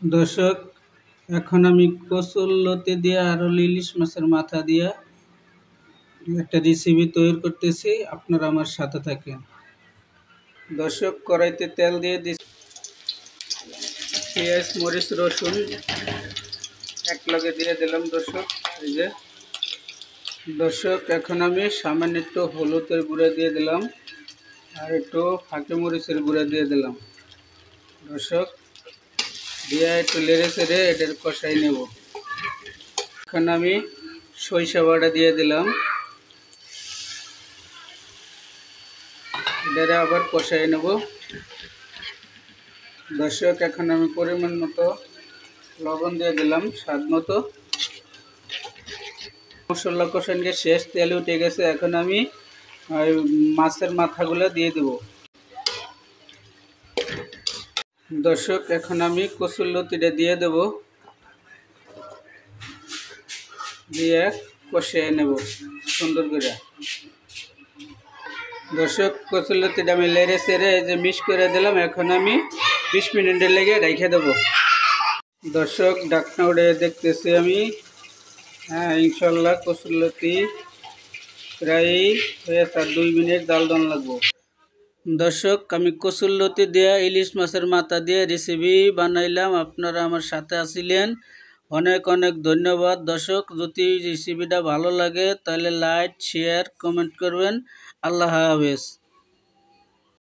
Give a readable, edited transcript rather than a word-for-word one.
দর্শক, এখন আমি কচুরলতি দিয়ে আর ইলিশ মাছের মাথা দিয়ে একটা রেসিপি তৈরি করতেছি। আপনারা আমার সাথে থাকেন। দর্শক, কড়াইতে তেল দিয়ে দিচ্ছি, পেঁয়াজ, মরিচ, রসুন একলগে দিয়ে দিলাম। দর্শক, এখন আমি সামান্য একটু হলুদের গুঁড়া দিয়ে দিলাম আর একটু ফাঁকি মরিচের গুঁড়া দিয়ে দিলাম। দর্শক, দিয়ে একটু লেড়ে চেড়ে এটার কষাই নেব। এখন আমি সরিষা বাটা দিয়ে দিলাম, এটারে আবার কষাই নেব। দর্শক, এখন আমি পরিমাণ মতো লবণ দিয়ে দিলাম, স্বাদ মতো। মশলা কষানো শেষ, তেল উঠে গেছে। এখন আমি মাছের মাথাগুলো দিয়ে দেব। দর্শক, এখন আমি কচুরলতিটা দিয়ে দেব, দিয়ে কষিয়ে নেব সুন্দর করে। দর্শক, কচুরলতিটা আমি লেড়ে চেড়ে মিক্স করে দিলাম। এখন আমি 20 মিনিটের লেগে রেখে দেব। দর্শক, ঢাকনা উঠে দেখতেছি আমি, হ্যাঁ, ইনশাল্লাহ কচুরলতি প্রায় হয়ে 2 মিনিট জাল দেওয়া লাগবো। দর্শক, আমি কচুরলতি দিয়ে ইলিশ মাছের মাথা দিয়ে রেসিপি বানাইলাম। আপনারা আমার সাথে আছিলেন, অনেক অনেক ধন্যবাদ। দর্শক, যদি রেসিপিটা ভালো লাগে তাহলে লাইক, শেয়ার, কমেন্ট করবেন। আল্লাহ হাফেজ।